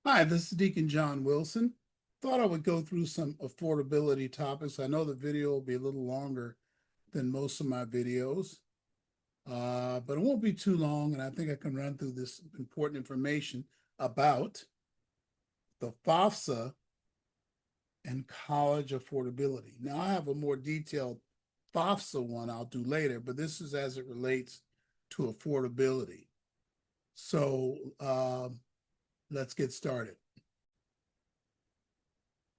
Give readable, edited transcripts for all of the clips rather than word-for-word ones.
Hi, this is Deacon John Wilson. Thought I would go through some affordability topics. I know the video will be a little longer than most of my videos, but it won't be too long, and I think I can run through this important information about the FAFSA and college affordability. Now, I have a more detailed FAFSA one I'll do later, but this is as it relates to affordability. So let's get started.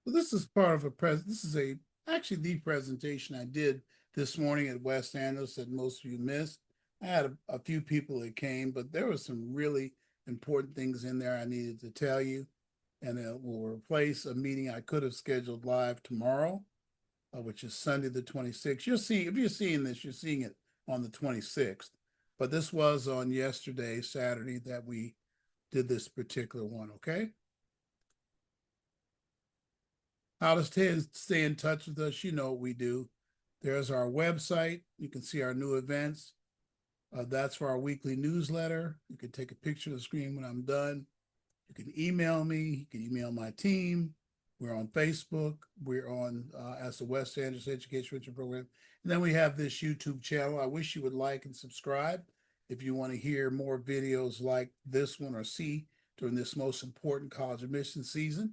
Well, this is part of this is actually the presentation I did this morning at West Angeles that most of you missed. I had a few people that came, but there were some really important things in there I needed to tell you, and it will replace a meeting I could have scheduled live tomorrow, which is Sunday the 26th. You'll see, if you're seeing this, you're seeing it on the 26th, but this was on yesterday, Saturday, that we did this particular one, okay? How to stay in touch with us, you know what we do. There's our website. You can see our new events. That's for our weekly newsletter. You can take a picture of the screen when I'm done. You can email me. You can email my team. We're on Facebook. We're on as the West Angeles Education Richard Program. And then we have this YouTube channel. I wish you would like and subscribe if you want to hear more videos like this one or see during this most important college admission season.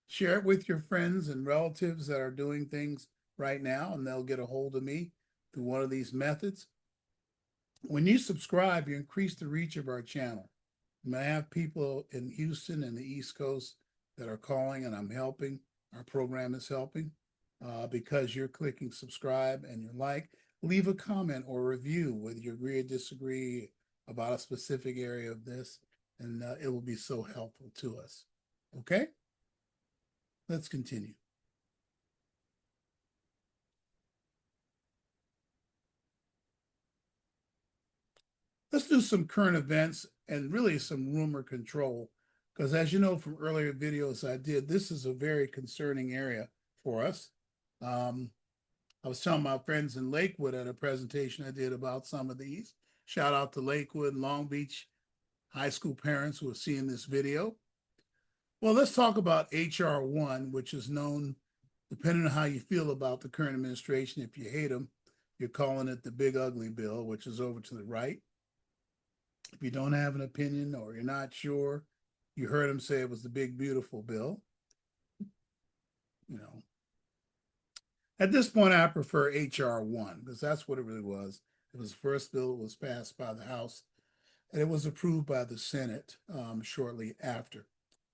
Share it with your friends and relatives that are doing things right now, and they'll get a hold of me through one of these methods. When you subscribe, you increase the reach of our channel. I have people in Houston and the East Coast that are calling, and I'm helping. Our program is helping because you're clicking subscribe and you like. Leave a comment or review whether you agree or disagree about a specific area of this, and it will be so helpful to us. Okay? Let's continue. Let's do some current events and really some rumor control, because as you know from earlier videos I did, this is a very concerning area for us. I was telling my friends in Lakewood at a presentation I did about some of these. Shout out to Lakewood and Long Beach high school parents who are seeing this video. Well, let's talk about HR 1, which is known, depending on how you feel about the current administration, if you hate them, you're calling it the big ugly bill, which is over to the right. If you don't have an opinion or you're not sure, you heard him say it was the big beautiful bill. You know, at this point, I prefer HR 1 because that's what it really was. It was the first bill that was passed by the House and it was approved by the Senate shortly after.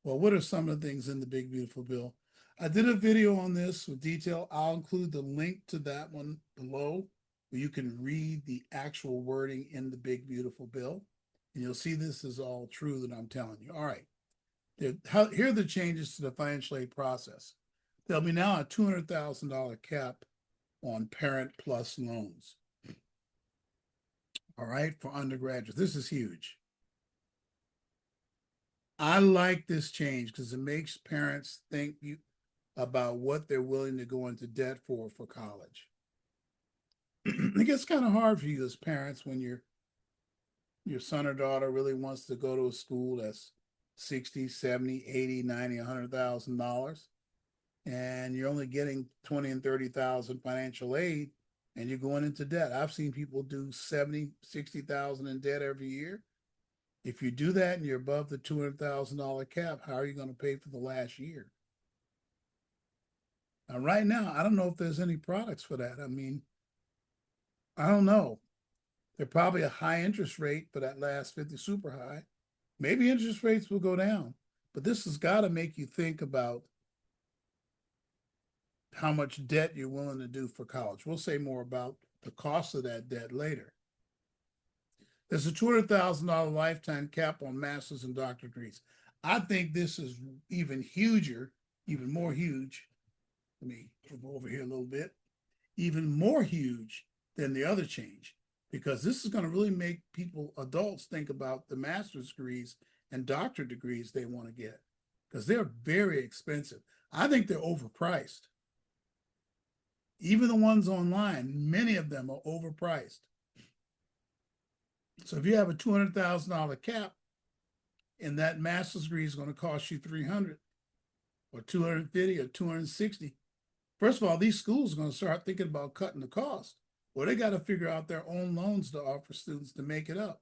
Well, what are some of the things in the big beautiful bill? I did a video on this with detail. I'll include the link to that one below where you can read the actual wording in the big beautiful bill. And you'll see this is all true that I'm telling you. All right. Here are the changes to the financial aid process. There'll be now a $200,000 cap on Parent Plus loans. All right, for undergraduates. This is huge. I like this change because it makes parents think about what they're willing to go into debt for college. It gets kind of hard for you as parents when your son or daughter really wants to go to a school that's 60, 70, 80, 90, $100,000 and you're only getting 20 and 30,000 financial aid and you're going into debt. I've seen people do 70, 60,000 in debt every year. If you do that and you're above the $200,000 cap, how are you going to pay for the last year? Now, right now, I don't know if there's any products for that. I mean, I don't know. They're probably a high interest rate for that last 50, super high. Maybe interest rates will go down, but this has got to make you think about how much debt you're willing to do for college. We'll say more about the cost of that debt later. There's a $200,000 lifetime cap on master's and doctorate degrees. I think this is even huger, even more huge. Let me move over here a little bit. Even more huge than the other change, because this is going to really make people, adults, think about the master's degrees and doctorate degrees they want to get, because they're very expensive. I think they're overpriced. Even the ones online, many of them are overpriced. So if you have a $200,000 cap and that master's degree is going to cost you 300 or 250 or 260. First of all, these schools are going to start thinking about cutting the cost. Well, they got to figure out their own loans to offer students to make it up.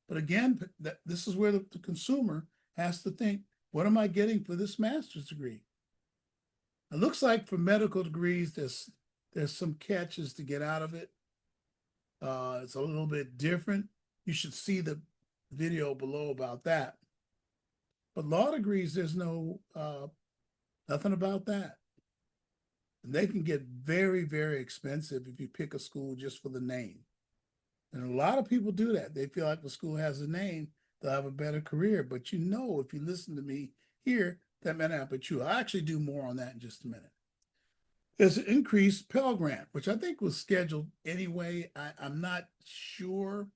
But again, this is where the consumer has to think, what am I getting for this master's degree? It looks like for medical degrees, there's some catches to get out of it. It's a little bit different. You should see the video below about that. But law degrees, there's nothing about that. And they can get very, very expensive if you pick a school just for the name. And a lot of people do that. They feel like the school has a name, they'll have a better career. But you know, if you listen to me here, that may not be true. I'll actually do more on that in just a minute. There's an increased Pell Grant, which I think was scheduled anyway. I'm not sure,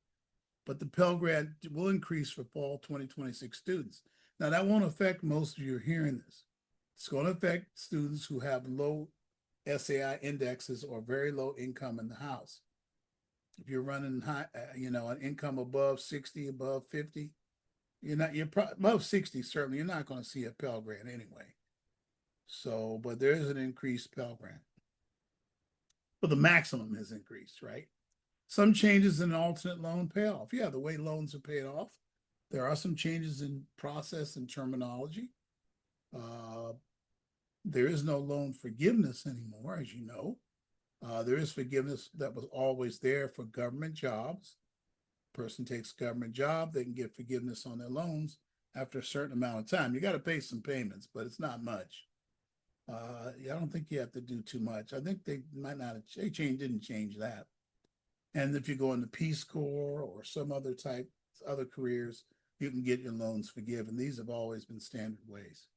but the Pell Grant will increase for fall 2026 students. Now, that won't affect most of you hearing this. It's going to affect students who have low SAI indexes or very low income in the house. If you're running high, an income above 60, above 50, you're above 60, certainly you're not going to see a Pell Grant anyway. So, but there is an increased Pell Grant. But the maximum has increased, right? Some changes in alternate loan payoff. Yeah, the way loans are paid off. There are some changes in process and terminology. There is no loan forgiveness anymore, as you know. There is forgiveness that was always there for government jobs. Person takes a government job, they can get forgiveness on their loans after a certain amount of time. You got to pay some payments, but it's not much. I don't think you have to do too much. I think they might not have didn't change that. And if you go into Peace Corps or some other careers, you can get your loans forgiven. These have always been standard ways.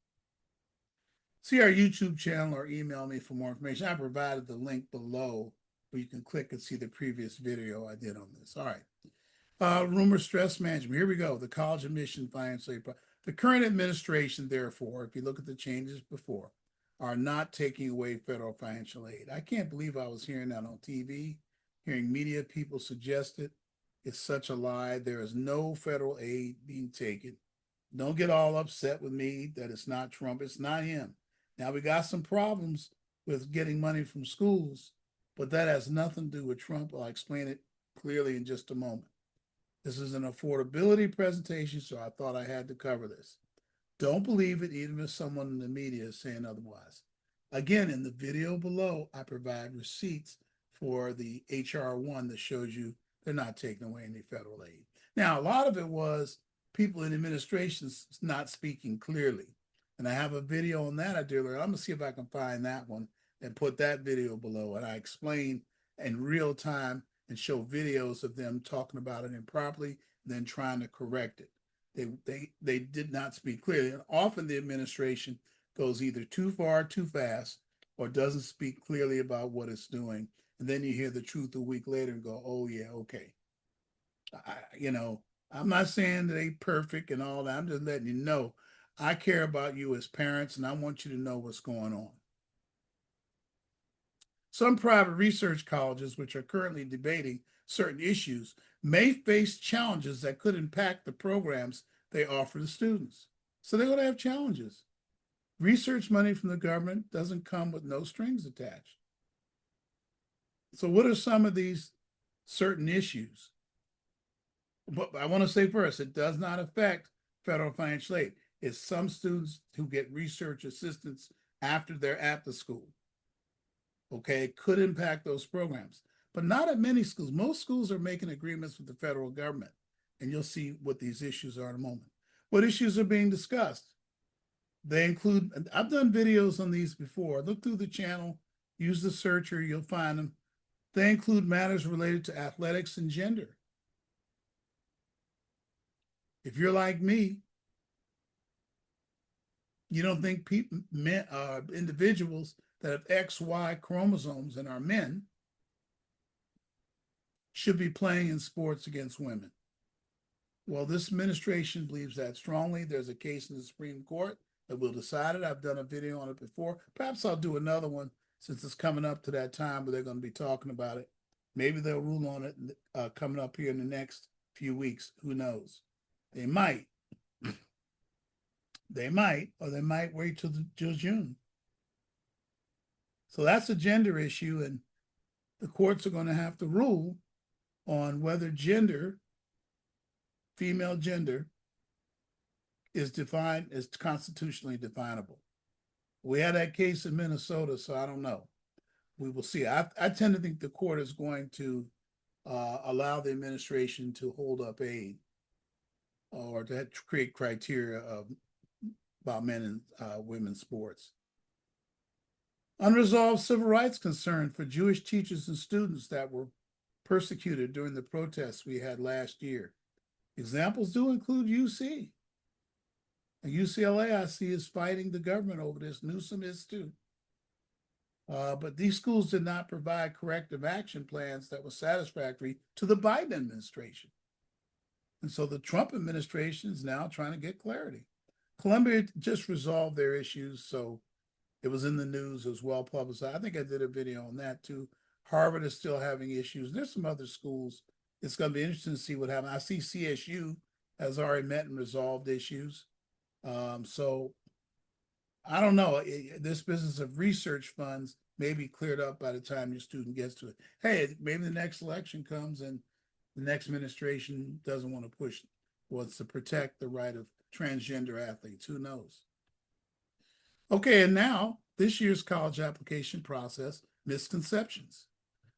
See our YouTube channel or email me for more information. I provided the link below where you can click and see the previous video I did on this. All right. Rumor stress management. Here we go. The college admission financial aid. The current administration, therefore, if you look at the changes before, are not taking away federal financial aid. I can't believe I was hearing that on TV, hearing media people suggest it. It's such a lie. There is no federal aid being taken. Don't get all upset with me that it's not Trump. It's not him. Now, we got some problems with getting money from schools, but that has nothing to do with Trump. I'll explain it clearly in just a moment. This is an affordability presentation, so I thought I had to cover this. Don't believe it, even if someone in the media is saying otherwise. Again, in the video below, I provide receipts for the HR 1 that shows you they're not taking away any federal aid. Now, a lot of it was people in administrations not speaking clearly. And I have a video on that I did earlier. I'm going to see if I can find that one and put that video below. And I explain in real time and show videos of them talking about it improperly and then trying to correct it. They did not speak clearly. And often the administration goes either too far, too fast, or doesn't speak clearly about what it's doing. And then you hear the truth a week later and go, oh, yeah, okay. I'm not saying that they perfect and all that. I'm just letting you know I care about you as parents, and I want you to know what's going on. Some private research colleges, which are currently debating certain issues, may face challenges that could impact the programs they offer to students. So they're going to have challenges. Research money from the government doesn't come with no strings attached. So what are some of these certain issues? But I want to say first, it does not affect federal financial aid. It's some students who get research assistance after they're at the school. Okay, it could impact those programs, but not at many schools. Most schools are making agreements with the federal government, and you'll see what these issues are in a moment. What issues are being discussed? They include, I've done videos on these before. Look through the channel, use the searcher, you'll find them. They include matters related to athletics and gender. If you're like me, you don't think individuals that have XY chromosomes and are men should be playing in sports against women. Well, this administration believes that strongly. There's a case in the Supreme Court that will decide it. I've done a video on it before. Perhaps I'll do another one since it's coming up to that time where they're going to be talking about it. Maybe they'll rule on it coming up here in the next few weeks. Who knows? They might. They might, or they might wait till June. So that's a gender issue, and the courts are going to have to rule on whether gender, female gender, is defined as constitutionally definable. We had that case in Minnesota, so I don't know. We will see. I tend to think the court is going to allow the administration to hold up aid or to create criteria about men and women's sports. Unresolved civil rights concern for Jewish teachers and students that were persecuted during the protests we had last year. Examples do include UC. And UCLA, I see, is fighting the government over this. Newsom is too. But these schools did not provide corrective action plans that were satisfactory to the Biden administration. And so the Trump administration is now trying to get clarity. Columbia just resolved their issues, so it was in the news, it was well publicized. I think I did a video on that too. Harvard is still having issues. There's some other schools. It's going to be interesting to see what happens. I see CSU has already met and resolved issues. So I don't know. This business of research funds may be cleared up by the time your student gets to it. Hey, maybe the next election comes and the next administration doesn't want to push, wants to protect the right of transgender athletes. Who knows? Okay, and now this year's college application process misconceptions.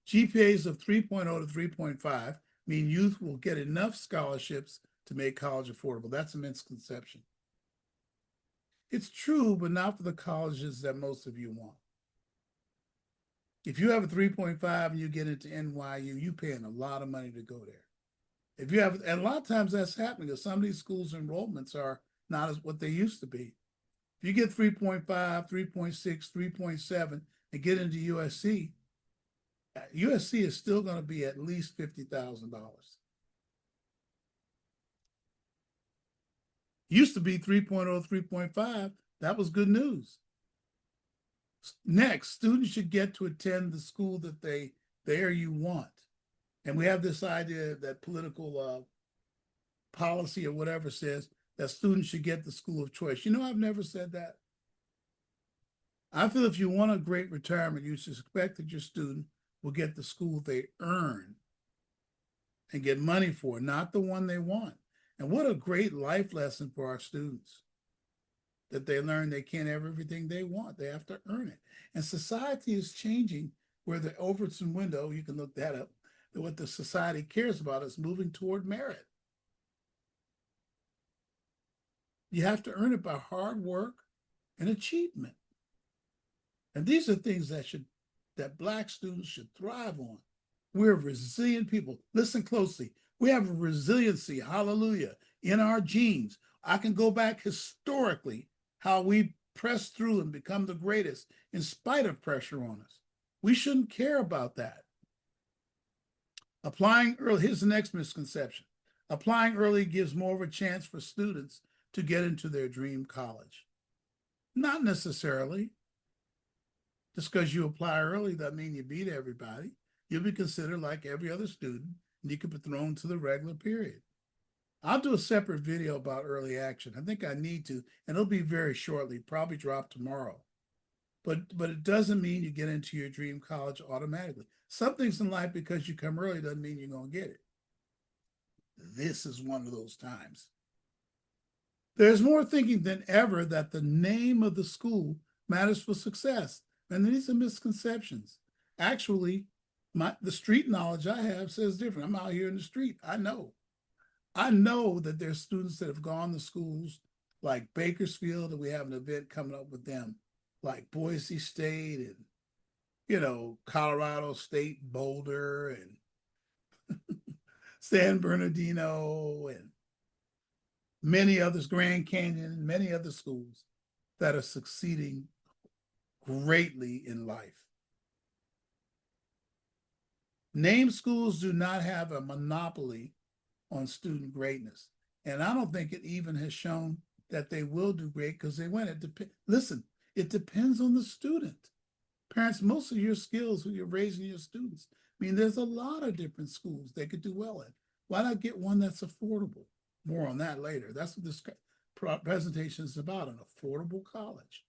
GPAs of 3.0 to 3.5 mean youth will get enough scholarships to make college affordable. That's a misconception. It's true, but not for the colleges that most of you want. If you have a 3.5 and you get into NYU, you're paying a lot of money to go there. If you have, and a lot of times that's happening because some of these schools' enrollments are not as what they used to be. If you get 3.5, 3.6, 3.7 and get into USC, USC is still going to be at least $50,000. Used to be 3.0, 3.5. That was good news. Next, students should get to attend the school that there you want. And we have this idea that political policy or whatever says that students should get the school of choice. You know, I've never said that. I feel if you want a great retirement, you should expect that your student will get the school they earn and get money for, not the one they want. And what a great life lesson for our students, that they learn they can't have everything they want. They have to earn it. And society is changing where the Overton window, you can look that up, that what the society cares about is moving toward merit. You have to earn it by hard work and achievement. And these are things that Black students should thrive on. We're resilient people. Listen closely. We have a resiliency, hallelujah, in our genes. I can go back historically how we press through and become the greatest in spite of pressure on us. We shouldn't care about that. Applying early, here's the next misconception. Applying early gives more of a chance for students to get into their dream college. Not necessarily. Just because you apply early doesn't mean you beat everybody. You'll be considered like every other student, and you could be thrown to the regular period. I'll do a separate video about early action. I think I need to, and it'll be very shortly, probably drop tomorrow. But it doesn't mean you get into your dream college automatically. Some things in life, because you come early, doesn't mean you're going to get it. This is one of those times. There's more thinking than ever that the name of the school matters for success. And these are misconceptions. Actually, the street knowledge I have says different. I'm out here in the street. I know that there's students that have gone to schools like Bakersfield, and we have an event coming up with them, like Boise State and, Colorado State, Boulder, and San Bernardino, and many others, Grand Canyon, many other schools that are succeeding greatly in life. Named schools do not have a monopoly on student greatness. And I don't think it even has shown that they will do great because they went. Listen, it depends on the student. Parents, most of your skills when you're raising your students, there's a lot of different schools they could do well in. Why not get one that's affordable? More on that later. That's what presentation is about, an affordable college.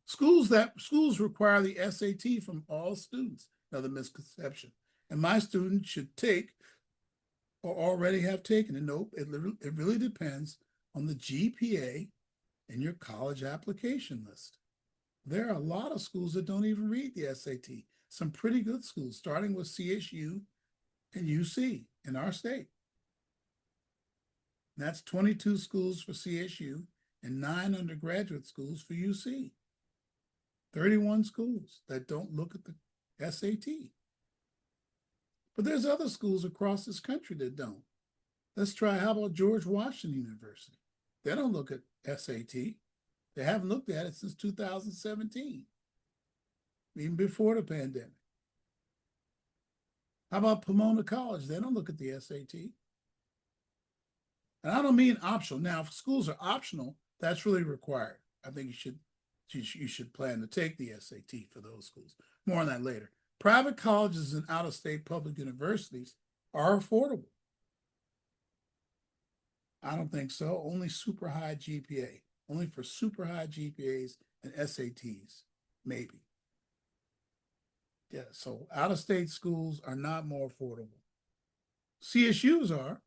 Schools require the SAT from all students. Another misconception. And my students should take or already have taken it. Nope, it really depends on the GPA in your college application list. There are a lot of schools that don't even read the SAT. Some pretty good schools, starting with CSU and UC in our state. That's 22 schools for CSU and 9 undergraduate schools for UC. 31 schools that don't look at the SAT. But there's other schools across this country that don't. Let's try, how about George Washington University? They don't look at SAT. They haven't looked at it since 2017, even before the pandemic. How about Pomona College? They don't look at the SAT. And I don't mean optional. Now, if schools are optional, that's really required. I think you should plan to take the SAT for those schools. More on that later. Private colleges and out-of-state public universities are affordable. I don't think so. Only super high GPA. Only for super high GPAs and SATs, maybe. Yeah, so out-of-state schools are not more affordable. CSUs are.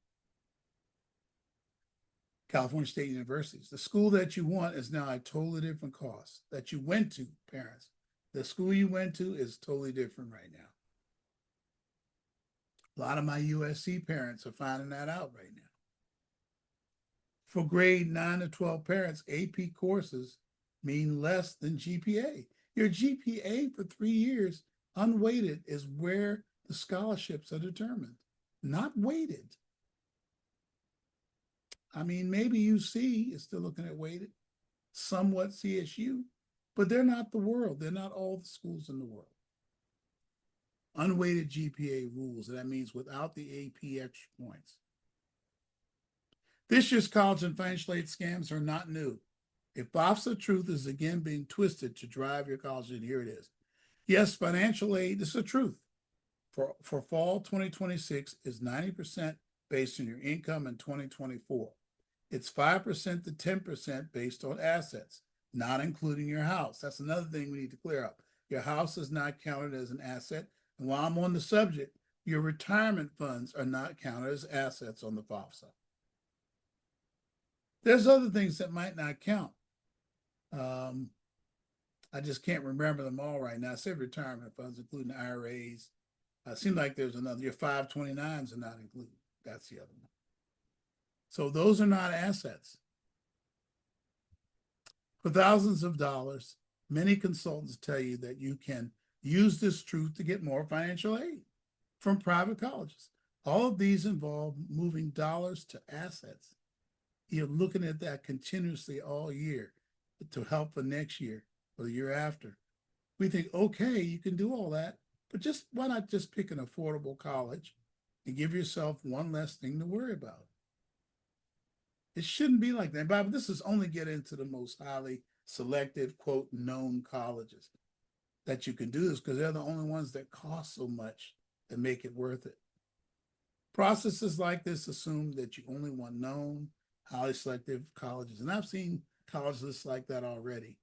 California State Universities. The school that you want is now a totally different cost that you went to, parents. The school you went to is totally different right now. A lot of my USC parents are finding that out right now. For grade 9 to 12 parents, AP courses mean less than GPA. Your GPA for 3 years, unweighted, is where the scholarships are determined, not weighted. I mean, maybe UC is still looking at weighted, somewhat CSU, but they're not the world. They're not all the schools in the world. Unweighted GPA rules, and that means without the AP extra points. This year's college and financial aid scams are not new. If FAFSA truth is again being twisted to drive your college, and here it is. Yes, financial aid, this is the truth. For fall 2026 is 90% based on your income in 2024. It's 5% to 10% based on assets, not including your house. That's another thing we need to clear up. Your house is not counted as an asset. And while I'm on the subject, your retirement funds are not counted as assets on the FAFSA. There's other things that might not count. I just can't remember them all right now. I said retirement funds, including IRAs. It seems like there's another. Your 529s are not included. That's the other one. So those are not assets. For thousands of dollars, many consultants tell you that you can use this truth to get more financial aid from private colleges. All of these involve moving dollars to assets. You're looking at that continuously all year to help for next year or the year after. We think, okay, you can do all that, but why not just pick an affordable college and give yourself one less thing to worry about? It shouldn't be like that. But this is only get into the most highly selective, quote, known colleges that you can do this because they're the only ones that cost so much that make it worth it. Processes like this assume that you only want known, highly selective colleges. And I've seen college lists like that already.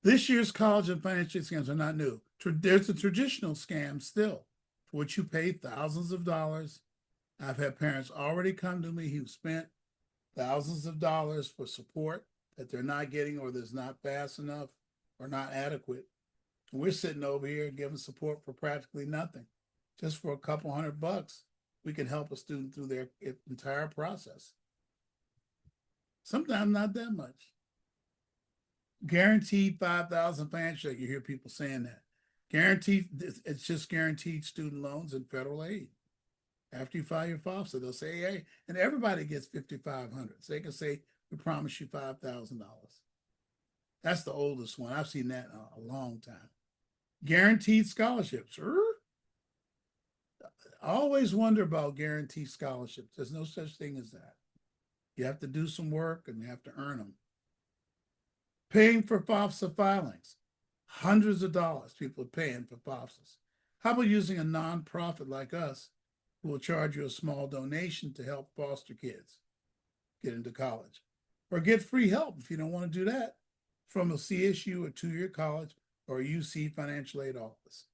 This year's college and financial scams are not new. There's a traditional scam still, for which you pay thousands of dollars. I've had parents already come to me who've spent thousands of dollars for support that they're not getting or that's not fast enough or not adequate. And we're sitting over here giving support for practically nothing. Just for a couple $100, we can help a student through their entire process. Sometimes not that much. Guaranteed 5,000 financial aid. You hear people saying that. Guaranteed, it's just guaranteed student loans and federal aid. After you file your FAFSA, they'll say, hey, and everybody gets $5,500. So they can say, we promise you $5,000. That's the oldest one. I've seen that in a long time. Guaranteed scholarships. I always wonder about guaranteed scholarships. There's no such thing as that. You have to do some work and you have to earn them. Paying for FAFSA filings. Hundreds of dollars people are paying for FAFSAs. How about using a nonprofit like us who will charge you a small donation to help foster kids get into college. Or get free help if you don't want to do that from a CSU, a two-year college, or a UC financial aid office.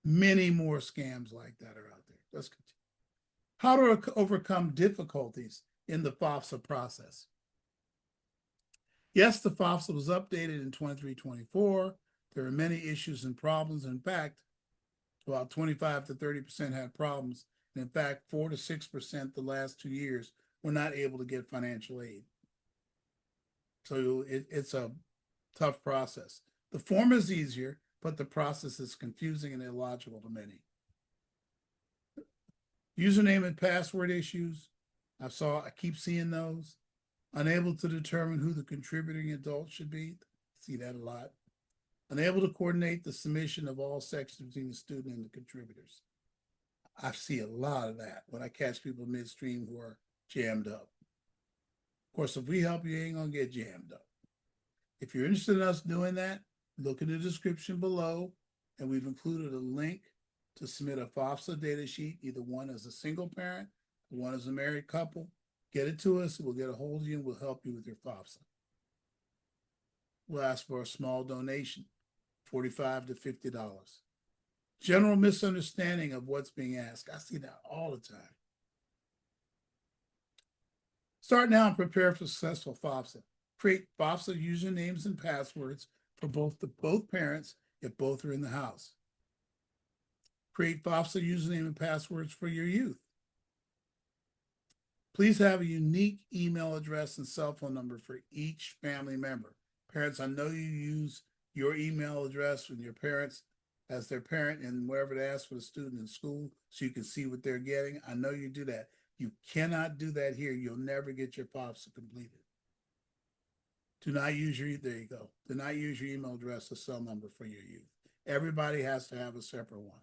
Many more scams like that are out there. Let's continue. How to overcome difficulties in the FAFSA process. Yes, the FAFSA was updated in 23-24. There are many issues and problems. In fact, about 25 to 30% had problems. And in fact, 4 to 6% the last 2 years were not able to get financial aid. So it's a tough process. The form is easier, but the process is confusing and illogical to many. Username and password issues. I keep seeing those. Unable to determine who the contributing adult should be. See that a lot. Unable to coordinate the submission of all sections between the student and the contributors. I see a lot of that when I catch people midstream who are jammed up. Of course, if we help you, you ain't gonna get jammed up. If you're interested in us doing that, look in the description below, and we've included a link to submit a FAFSA data sheet, either one as a single parent, one as a married couple. Get it to us, we'll get a hold of you, and we'll help you with your FAFSA. We'll ask for a small donation, $45 to $50. General misunderstanding of what's being asked. I see that all the time. Start now and prepare for successful FAFSA. Create FAFSA usernames and passwords for both parents if both are in the house. Create FAFSA username and passwords for your youth. Please have a unique email address and cell phone number for each family member. Parents, I know you use your email address with your parents as their parent and wherever they ask for the student in school so you can see what they're getting. I know you do that. You cannot do that here. You'll never get your FAFSA completed. Do not use do not use your email address or cell number for your youth. Everybody has to have a separate one.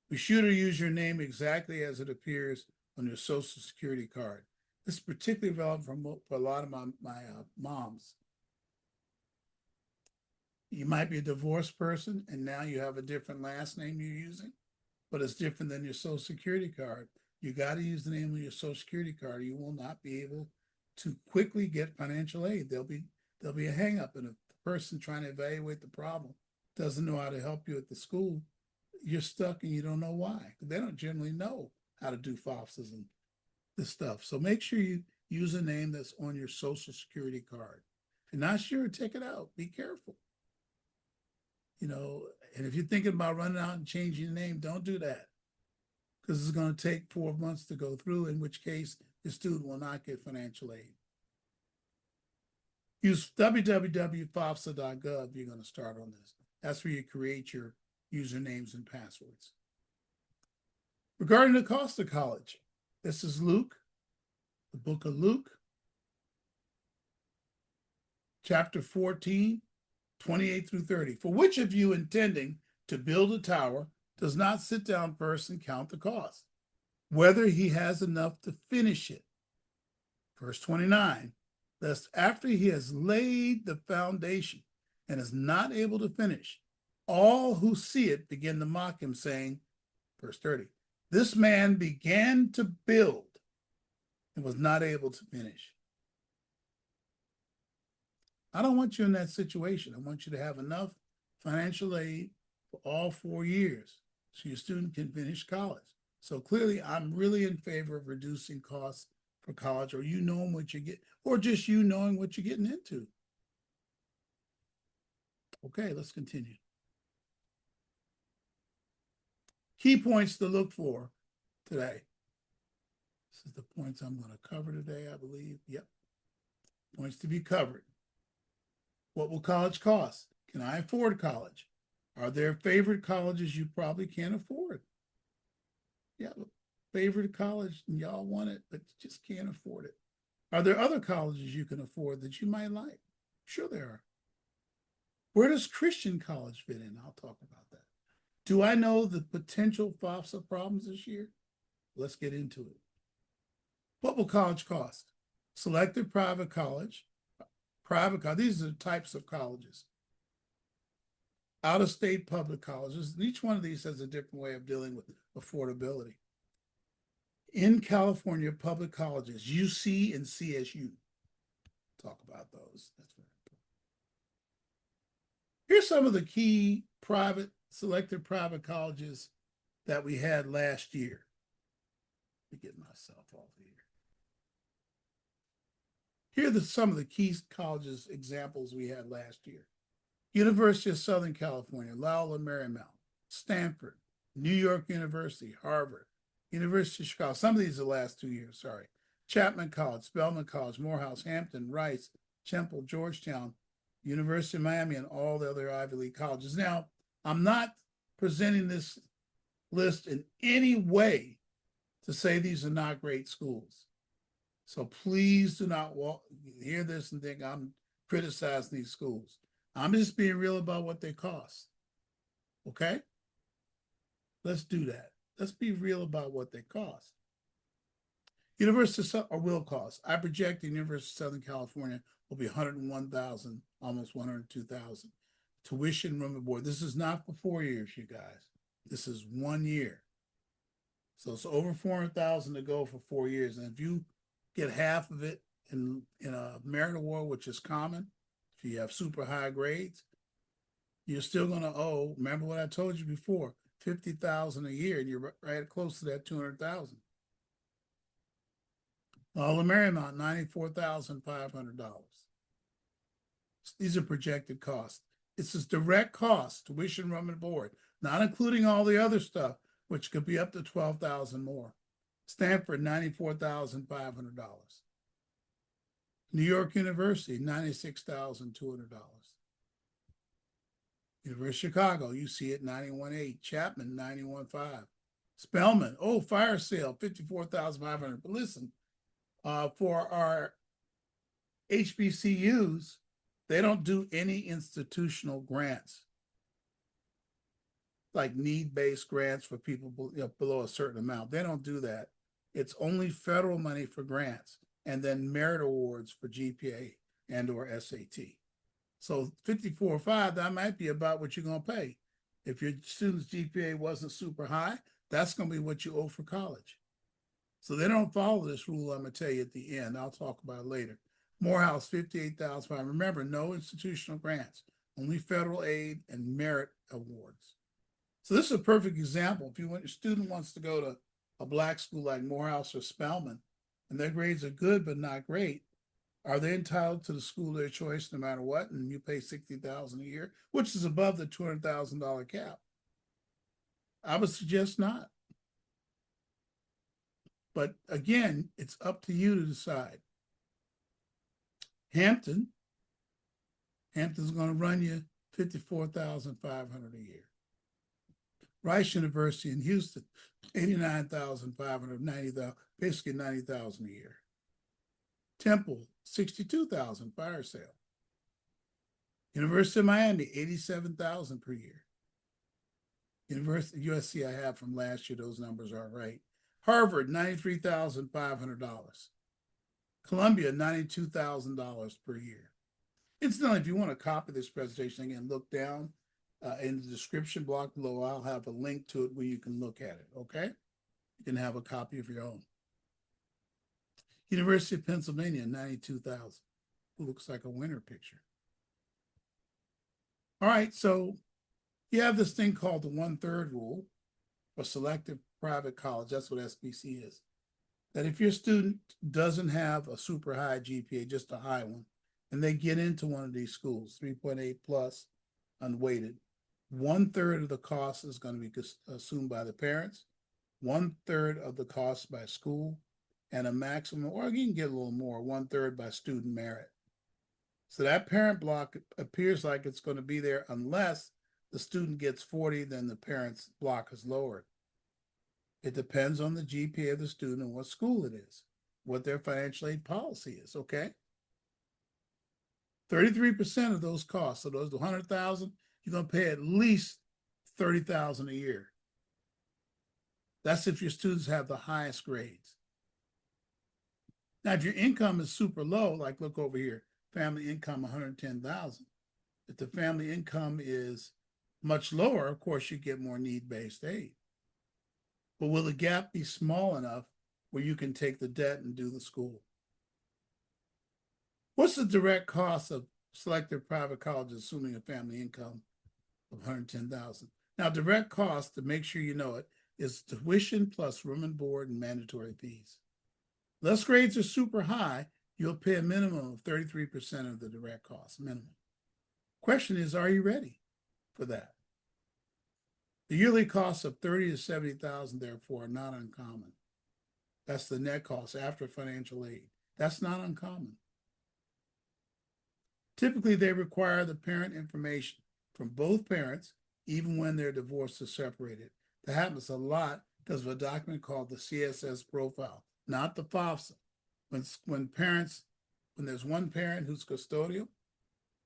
Be sure to use your name exactly as it appears on your Social Security card. This is particularly relevant for a lot of my moms. You might be a divorced person and now you have a different last name you're using, but it's different than your Social Security card. You got to use the name of your Social Security card. You will not be able to quickly get financial aid. There'll be a hang up, and if the person trying to evaluate the problem doesn't know how to help you at the school, you're stuck and you don't know why. They don't generally know how to do FAFSAs and this stuff. So make sure you use a name that's on your Social Security card. If you're not sure, take it out. Be careful. And if you're thinking about running out and changing your name, don't do that, because it's going to take 4 months to go through, in which case the student will not get financial aid. Use www.fafsa.gov if you're going to start on this. That's where you create your usernames and passwords. Regarding the cost of college, this is Luke, the book of Luke, chapter 14, 28 through 30. For which of you intending to build a tower does not sit down first and count the cost, whether he has enough to finish it? Verse 29, lest after he has laid the foundation and is not able to finish, all who see it begin to mock him, saying, verse 30, this man began to build and was not able to finish. I don't want you in that situation. I want you to have enough financial aid for all 4 years so your student can finish college. So clearly, I'm really in favor of reducing costs for college, or you knowing what you get, or just you knowing what you're getting into. Okay, let's continue. Key points to look for today. This is the points I'm going to cover today, I believe. Yep. Points to be covered. What will college cost? Can I afford college? Are there favorite colleges you probably can't afford? Yeah, favorite college and y'all want it, but you just can't afford it. Are there other colleges you can afford that you might like? Sure there are. Where does Christian college fit in? I'll talk about that. Do I know the potential FAFSA problems this year? Let's get into it. What will college cost? Selected private college. These are the types of colleges. Out-of-state public colleges. Each one of these has a different way of dealing with affordability. in California public colleges, UC and CSU. Talk about those. That's very important. Here's some of the key selected private colleges that we had last year. Let me get myself off here. Here are some of the key colleges examples we had last year. University of Southern California, Loyola Marymount, Stanford, New York University, Harvard, University of Chicago. Some of these are the last 2 years, sorry. Chapman College, Spelman College, Morehouse, Hampton, Rice, Temple, Georgetown, University of Miami, and all the other Ivy League colleges. Now, I'm not presenting this list in any way to say these are not great schools. So please do not hear this and think I'm criticizing these schools. I'm just being real about what they cost. Okay? Let's do that. Let's be real about what they cost. Will cost. I project the University of Southern California will be $101,000, almost $102,000. Tuition, room and board. This is not for 4 years, you guys. This is 1 year. So it's over $400,000 to go for 4 years. And if you get half of it in a merit award, which is common, if you have super high grades, you're still going to owe, remember what I told you before, $50,000 a year, and you're right close to that $200,000. Loyola Marymount, $94,500. These are projected costs. It's this direct cost, tuition, room, and board, not including all the other stuff, which could be up to $12,000 more. Stanford, $94,500. New York University, $96,200. University of Chicago, you see it, $91,800. Chapman, $91,500. Spelman, fire sale, $54,500. But listen, for our HBCUs, they don't do any institutional grants, like need-based grants for people below a certain amount. They don't do that. It's only federal money for grants and then merit awards for GPA and or SAT. So $54,500, that might be about what you're going to pay. If your student's GPA wasn't super high, that's going to be what you owe for college. So they don't follow this rule I'm going to tell you at the end. I'll talk about it later. Morehouse, $58,500. Remember, no institutional grants, only federal aid and merit awards. So this is a perfect example. If your student wants to go to a Black school like Morehouse or Spelman, and their grades are good but not great, are they entitled to the school of their choice no matter what? And you pay $60,000 a year, which is above the $200,000 cap. I would suggest not. But again, it's up to you to decide. Hampton's going to run you $54,500 a year. Rice University in Houston, $89,500, $90,000, basically $90,000 a year. Temple, $62,000, fire sale. University of Miami, $87,000 per year. University USC, I have from last year, those numbers aren't right. Harvard, $93,500. Columbia, $92,000 per year. Incidentally, if you want to copy this presentation, again, look down in the description block below. I'll have a link to it where you can look at it, okay? You can have a copy of your own. University of Pennsylvania, $92,000. Looks like a winner picture. All right, so you have this thing called the 1/3 rule for selective private college. That's what SPC is. That if your student doesn't have a super high GPA, just a high one, and they get into one of these schools, 3.8 plus, unweighted, 1/3 of the cost is going to be assumed by the parents, 1/3 of the cost by school, and a maximum, or you can get a little more, 1/3 by student merit. So that parent block appears like it's going to be there unless the student gets 40, then the parent's block is lowered. It depends on the GPA of the student and what school it is, what their financial aid policy is, okay? 33% of those costs, so those 100,000, you're going to pay at least 30,000 a year. That's if your students have the highest grades. Now, if your income is super low, like look over here, family income 110,000. If the family income is much lower, of course, you get more need-based aid. But will the gap be small enough where you can take the debt and do the school. What's the direct cost of selective private colleges, assuming a family income of 110,000? Now, direct cost, to make sure you know it, is tuition plus room and board and mandatory fees. Unless grades are super high, you'll pay a minimum of 33% of the direct cost, minimum. Question is, are you ready for that? The yearly costs of 30 to 70,000, therefore, are not uncommon. That's the net cost after financial aid. That's not uncommon. Typically, they require the parent information from both parents, even when their divorce is separated. That happens a lot because of a document called the CSS profile, not the FAFSA. When there's one parent who's custodial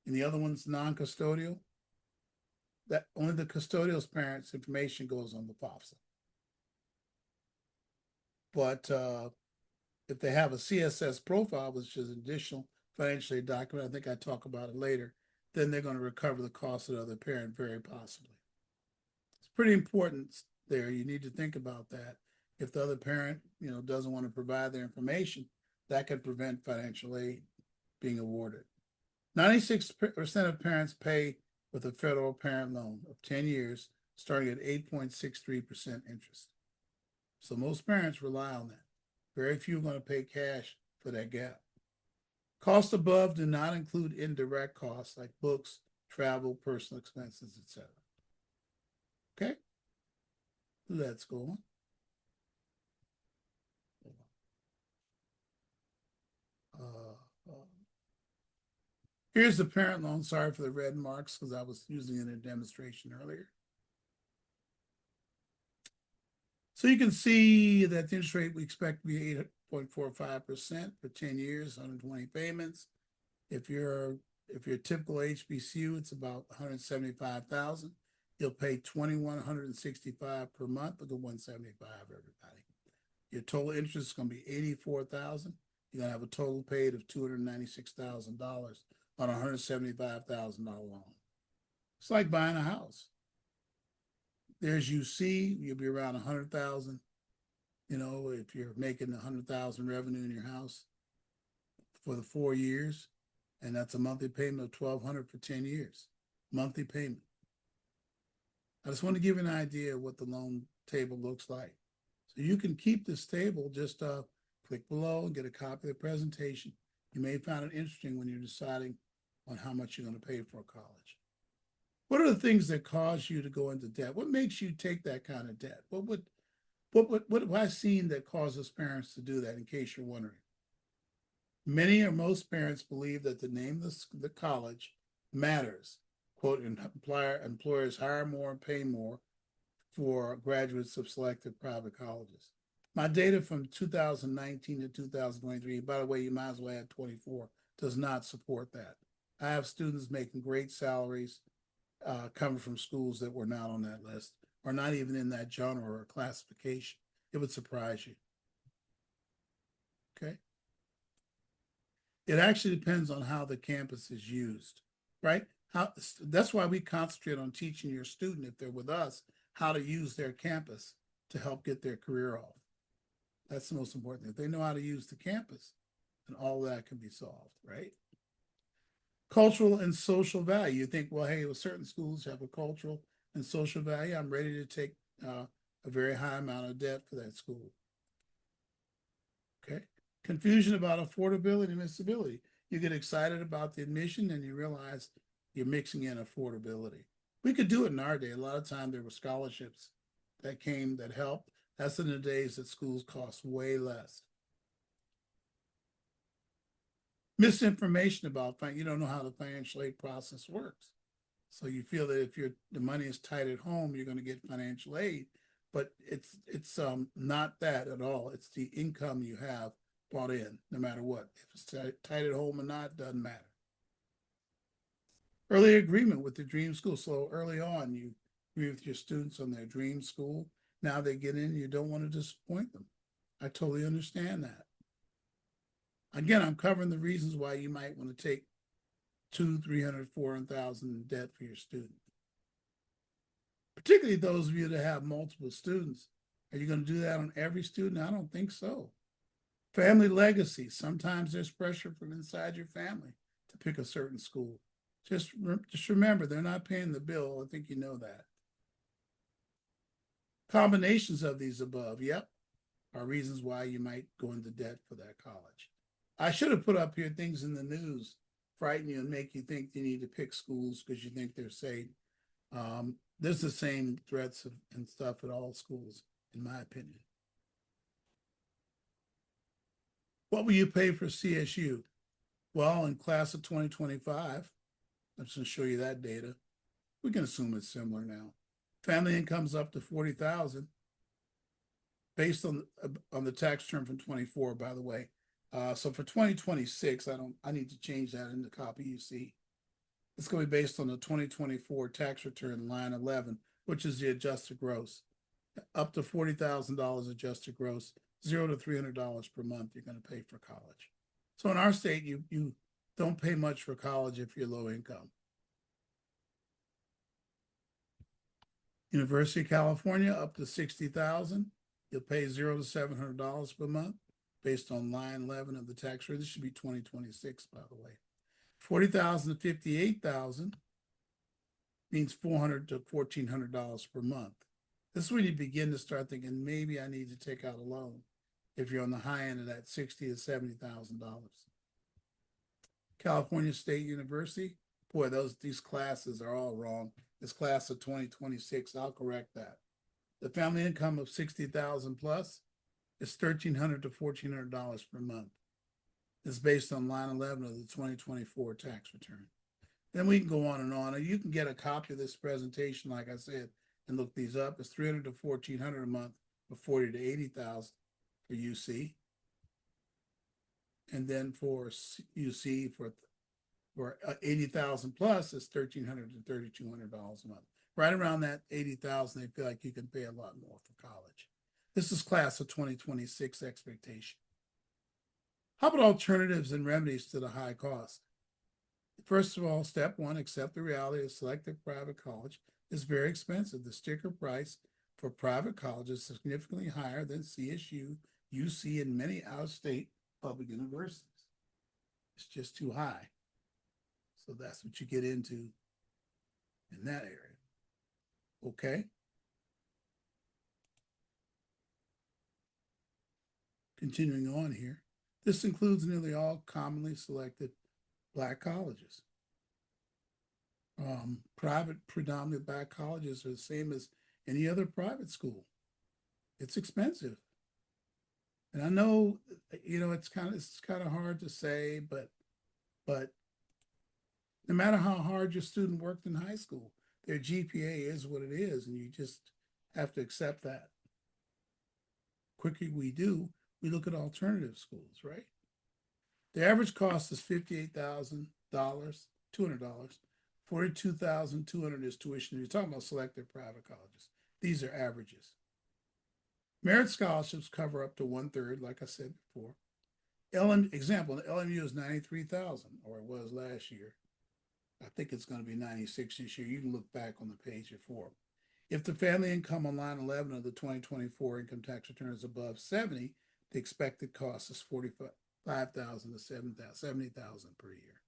and the other one's non-custodial, that only the custodial's parents' information goes on the FAFSA. But if they have a CSS profile, which is an additional financial aid document, I think I talk about it later, then they're going to recover the cost of the other parent very possibly. It's pretty important there. You need to think about that. If the other parent, doesn't want to provide their information, that could prevent financial aid being awarded. 96% of parents pay with a federal parent loan of 10 years, starting at 8.63% interest. So most parents rely on that. Very few are going to pay cash for that gap. Costs above do not include indirect costs like books, travel, personal expenses, etc. Okay, let's go on. Here's the parent loan. Sorry for the red marks because I was using it in a demonstration earlier. So you can see that the interest rate we expect to be 8.45% for 10 years, 120 payments. If you're a typical HBCU, it's about 175,000. You'll pay $2,165 per month, but the 175 everybody. Your total interest is going to be 84,000. You're going to have a total paid of $296,000 on a $175,000 loan. It's like buying a house. There's UC, you'll be around 100,000. If you're making 100,000 revenue in your house for the 4 years, and that's a monthly payment of $1,200 for 10 years, monthly payment. I just want to give you an idea of what the loan table looks like. So you can keep this table, just click below and get a copy of the presentation. You may find it interesting when you're deciding on how much you're going to pay for college. What are the things that cause you to go into debt? What makes you take that kind of debt? What have I seen that causes parents to do that, in case you're wondering? Many or most parents believe that the name of the college matters. Quote, employers hire more and pay more for graduates of selected private colleges. My data from 2019 to 2023, by the way, you might as well add 24, does not support that. I have students making great salaries coming from schools that were not on that list, or not even in that genre or classification. It would surprise you. Okay. It actually depends on how the campus is used, right? That's why we concentrate on teaching your student, if they're with us, how to use their campus to help get their career off. That's the most important thing. If they know how to use the campus, then all that can be solved, right? Cultural and social value. You think, well, hey, well, certain schools have a cultural and social value. I'm ready to take a very high amount of debt for that school. Okay. Confusion about affordability and admissibility. You get excited about the admission and you realize you're mixing in affordability. We could do it in our day. A lot of times there were scholarships that came that helped. That's in the days that schools cost way less. Misinformation about you don't know how the financial aid process works. So you feel that if the money is tight at home, you're going to get financial aid, but it's not that at all. It's the income you have brought in, no matter what. If it's tight at home or not, doesn't matter. Early agreement with the dream school. So early on, you agree with your students on their dream school. Now they get in, you don't want to disappoint them. I totally understand that. Again, I'm covering the reasons why you might want to take $200,000, $300,000, $400,000 in debt for your student. Particularly those of you that have multiple students. Are you going to do that on every student? I don't think so. Family legacy. Sometimes there's pressure from inside your family to pick a certain school. Just remember, they're not paying the bill. I think you know that. Combinations of these above, yep, are reasons why you might go into debt for that college. I should have put up here things in the news frighten you and make you think you need to pick schools because you think they're safe. There's the same threats and stuff at all schools, in my opinion. What will you pay for CSU? Well, in class of 2025, I'm just going to show you that data. We can assume it's similar now. Family income's up to 40,000 based on the tax return from 24, by the way. So for 2026, I need to change that in the copy you see. It's going to be based on the 2024 tax return, line 11, which is the adjusted gross. Up to $40,000 adjusted gross, $0 to $300 per month you're going to pay for college. So in our state, you don't pay much for college if you're low income. University of California, up to 60,000. You'll pay $0 to $700 per month based on line 11 of the tax rate. This should be 2026, by the way. 40,000 to 58,000 means $400 to $1,400 per month. This is when you begin to start thinking, maybe I need to take out a loan if you're on the high end of that $60,000 to $70,000. California State University, boy, these classes are all wrong. This class of 2026, I'll correct that. The family income of 60,000 plus is $1,300 to $1,400 per month. It's based on line 11 of the 2024 tax return. Then we can go on and on. You can get a copy of this presentation, like I said, and look these up. It's $300 to $1,400 a month for 40 to 80,000 for UC. And then for UC for 80,000 plus, it's $1,300 to $3,200 a month. Right around that 80,000, they feel like you can pay a lot more for college. This is class of 2026 expectation. How about alternatives and remedies to the high cost? First of all, step one, accept the reality of selective private college is very expensive. The sticker price for private colleges is significantly higher than CSU, UC, and many out-of-state public universities. It's just too high. So that's what you get into in that area. Okay. Continuing on here, this includes nearly all commonly selected Black colleges. Private, predominantly Black colleges are the same as any other private school. It's expensive. And I know, it's kind of hard to say, but no matter how hard your student worked in high school, their GPA is what it is, and you just have to accept that. Quicker we do, we look at alternative schools, right? The average cost is $58,000, $200. $42,200 is tuition. You're talking about selected private colleges. These are averages. Merit scholarships cover up to 1/3, like I said before. Example, LMU is $93,000, or it was last year. I think it's going to be 96 this year. You can look back on the page before. If the family income on line 11 of the 2024 income tax return is above 70, the expected cost is $45,000 to $70,000 per year.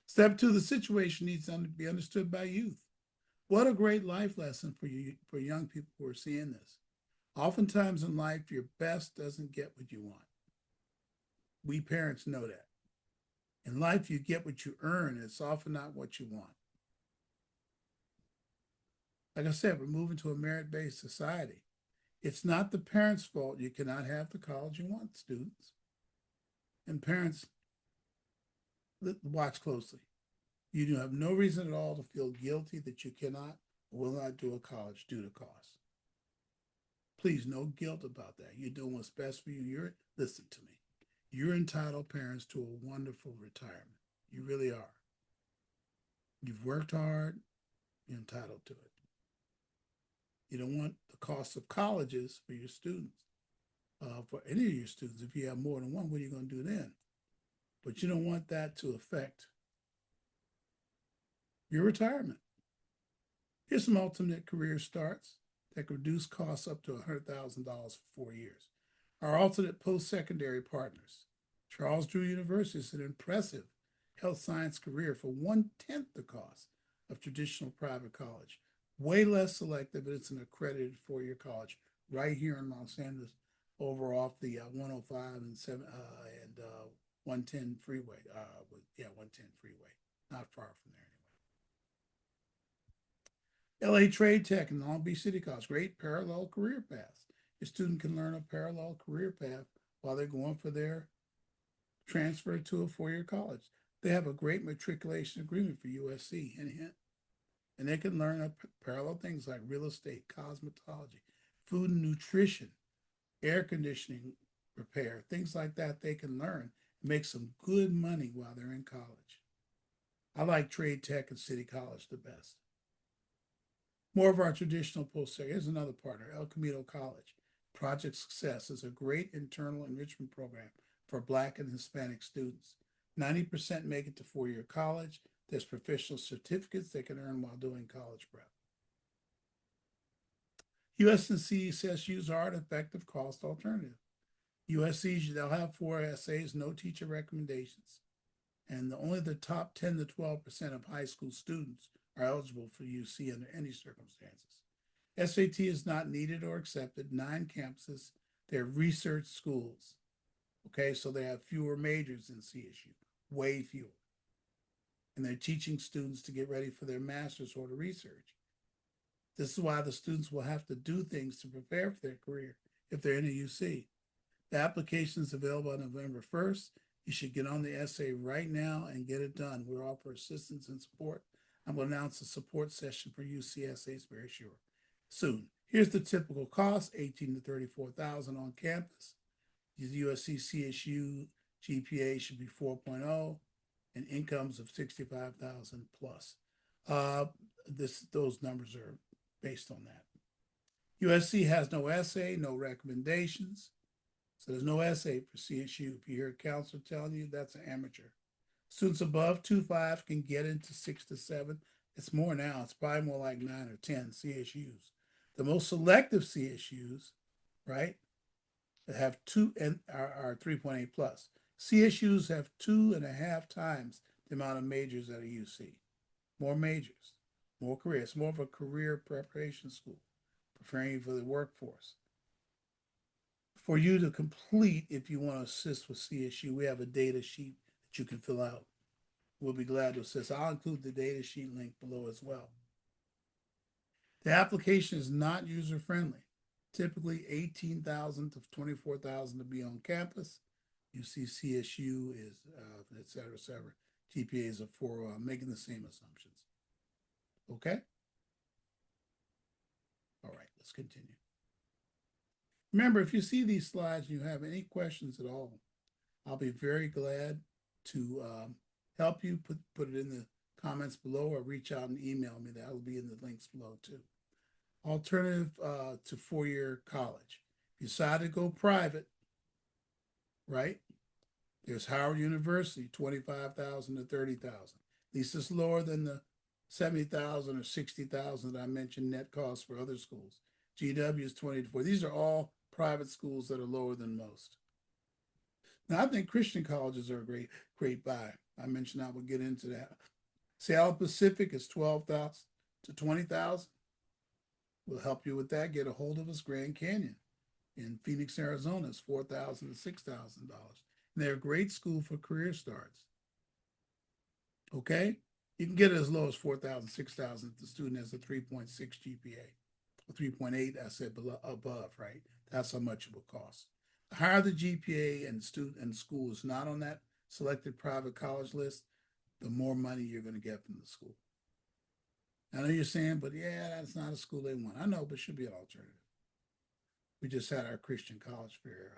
Step two, the situation needs to be understood by youth. What a great life lesson for young people who are seeing this. Oftentimes in life, your best doesn't get what you want. We parents know that. In life, you get what you earn. It's often not what you want. Like I said, we're moving to a merit-based society. It's not the parents' fault you cannot have the college you want, students. And parents, watch closely. You do have no reason at all to feel guilty that you cannot or will not do a college due to cost. Please, no guilt about that. You're doing what's best for you. Listen to me. You're entitled, parents, to a wonderful retirement. You really are. You've worked hard. You're entitled to it. You don't want the cost of colleges for your students, for any of your students. If you have more than one, what are you going to do then? But you don't want that to affect your retirement. Here's some alternate career starts that could reduce costs up to $100,000 for 4 years. Our alternate post-secondary partners. Charles Drew University is an impressive health science career for 1/10 the cost of traditional private college. Way less selective, but it's an accredited four-year college right here in Los Angeles, over off the 105 and 110 freeway. 110 freeway, not far from there anyway. LA Trade Tech and Long Beach City College, great parallel career paths. Your student can learn a parallel career path while they're going for their transfer to a four-year college. They have a great matriculation agreement for USC, and they can learn parallel things like real estate, cosmetology, food and nutrition, air conditioning repair, things like that. They can learn, make some good money while they're in college. I like Trade Tech and City College the best. More of our traditional post-secondary. Here's another partner, El Camino College. Project Success is a great internal enrichment program for Black and Hispanic students. 90% make it to four-year college. There's professional certificates they can earn while doing college prep. USC CSUs are an effective cost alternative. USC's, they'll have 4 essays, no teacher recommendations, and only the top 10 to 12% of high school students are eligible for UC under any circumstances. SAT is not needed or accepted. 9 campuses. They're research schools. Okay, so they have fewer majors than CSU, way fewer. And they're teaching students to get ready for their master's or to research. This is why the students will have to do things to prepare for their career if they're in a UC. The application is available on November 1st. You should get on the essay right now and get it done. We'll offer assistance and support. I'm going to announce a support session for UCSAs very soon. Here's the typical cost: $18,000 to $34,000 on campus. USC CSU GPA should be 4.0 and incomes of 65,000 plus. Those numbers are based on that. USC has no essay, no recommendations. So there's no essay for CSU. If you hear a counselor telling you, that's an amateur. Students above 2.5 can get into 6 to 7. It's more now. It's probably more like 9 or 10 CSUs. The most selective CSUs, right, that have 2 and are 3.8 plus. CSUs have 2.5 times the amount of majors at a UC. More majors, more careers. It's more of a career preparation school, preparing you for the workforce. For you to complete, if you want to assist with CSU, we have a data sheet that you can fill out. We'll be glad to assist. I'll include the data sheet link below as well. The application is not user-friendly. Typically 18,000 to 24,000 to be on campus. You see CSU is, et cetera. GPAs are for making the same assumptions. Okay? All right, let's continue. Remember, if you see these slides and you have any questions at all, I'll be very glad to help you put it in the comments below or reach out and email me. That will be in the links below too. Alternative to four-year college. If you decide to go private, right? There's Howard University, 25,000 to 30,000. At least it's lower than the 70,000 or 60,000 that I mentioned net cost for other schools. GW is 20 to 40. These are all private schools that are lower than most. Now, I think Christian colleges are a great buy. I mentioned I would get into that. Seattle Pacific is 12,000 to 20,000. We'll help you with that. Get a hold of us. Grand Canyon in Phoenix, Arizona is $4,000 to $6,000. And they're a great school for career starts. Okay? You can get it as low as $4,000, $6,000 if the student has a 3.6 GPA. 3.8, I said above, right? That's how much it will cost. The higher the GPA and student and school is not on that selected private college list, the more money you're going to get from the school. I know you're saying, but yeah, that's not a school they want. I know, but it should be an alternative. We just had our Christian college fair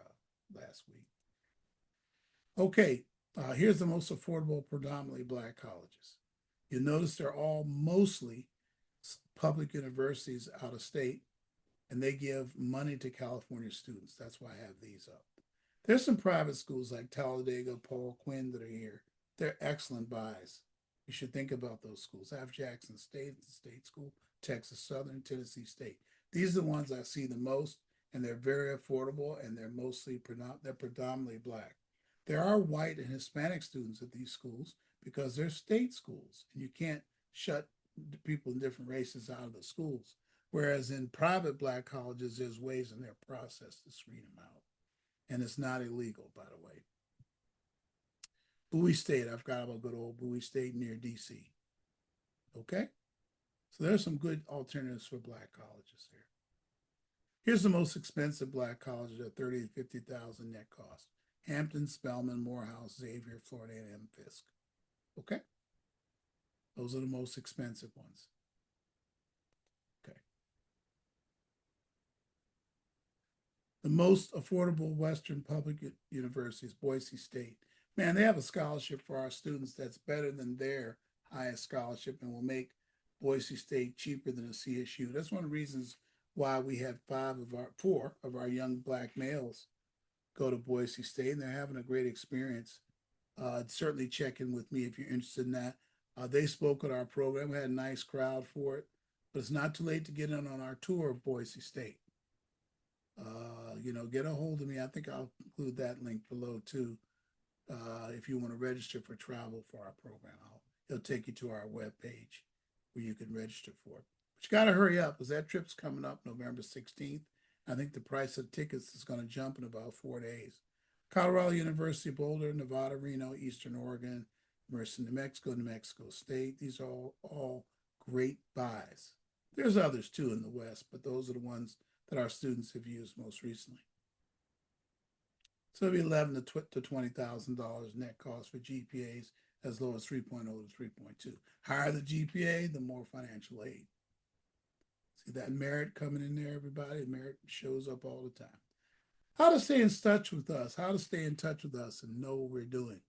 last week. Okay, here's the most affordable, predominantly Black colleges. You'll notice they're all mostly public universities out of state, and they give money to California students. That's why I have these up. There's some private schools like Talladega, Paul Quinn that are here. They're excellent buys. You should think about those schools. I have Jackson State, the state school, Texas Southern, Tennessee State. These are the ones I see the most, and they're very affordable, and they're predominantly Black. There are white and Hispanic students at these schools because they're state schools, and you can't shut people in different races out of the schools. Whereas in private Black colleges, there's ways in their process to screen them out, and it's not illegal, by the way. Bowie State, I forgot about good old Bowie State near DC. Okay, so there's some good alternatives for Black colleges here. Here's the most expensive Black colleges at 30 to 50,000 net cost: Hampton, Spelman, Morehouse, Xavier, Florida A&M, Fisk. Okay, those are the most expensive ones. Okay, the most affordable Western public universities, Boise State. Man, they have a scholarship for our students that's better than their highest scholarship and will make Boise State cheaper than a CSU. That's one of the reasons why we had four of our young Black males go to Boise State, and they're having a great experience. Certainly check in with me if you're interested in that. They spoke at our program. We had a nice crowd for it, but it's not too late to get in on our tour of Boise State. Get a hold of me. I think I'll include that link below too. If you want to register for travel for our program, it'll take you to our webpage where you can register for it. But you got to hurry up because that trip's coming up November 16th. I think the price of tickets is going to jump in about 4 days. Colorado University, Boulder, Nevada, Reno, Eastern Oregon, Mercer, New Mexico State. These are all great buys. There's others too in the West, but those are the ones that our students have used most recently. So it'll be $11,000 to $20,000 net cost for GPAs as low as 3.0 to 3.2. Higher the GPA, the more financial aid. See that merit coming in there, everybody? Merit shows up all the time. How to stay in touch with us, and know what we're doing.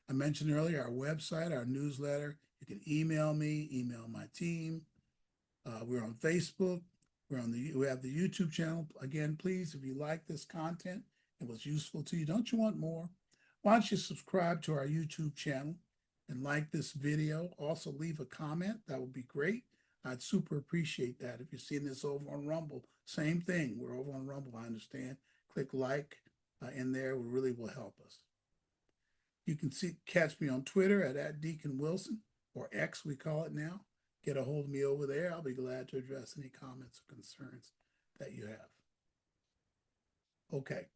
I mentioned earlier our website, our newsletter. You can email me, email my team. We're on Facebook. We have the YouTube channel. Again, please, if you like this content, it was useful to you, don't you want more? Why don't you subscribe to our YouTube channel and like this video? Also leave a comment. That would be great. I'd super appreciate that. If you're seeing this over on Rumble, same thing. We're over on Rumble, I understand. Click like in there. It really will help us. You can catch me on Twitter at Deacon Wilson, or X we call it now. Get a hold of me over there. I'll be glad to address any comments or concerns that you have. Okay.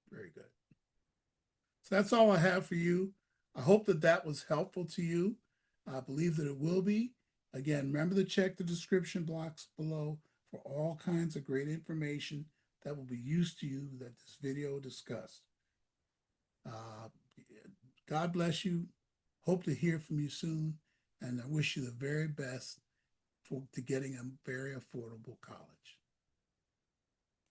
Very good. So that's all I have for you. I hope that was helpful to you. I believe that it will be. Again, remember to check the description box below for all kinds of great information that will be used to you that this video discussed. God bless you. Hope to hear from you soon. And I wish you the very best to getting a very affordable college.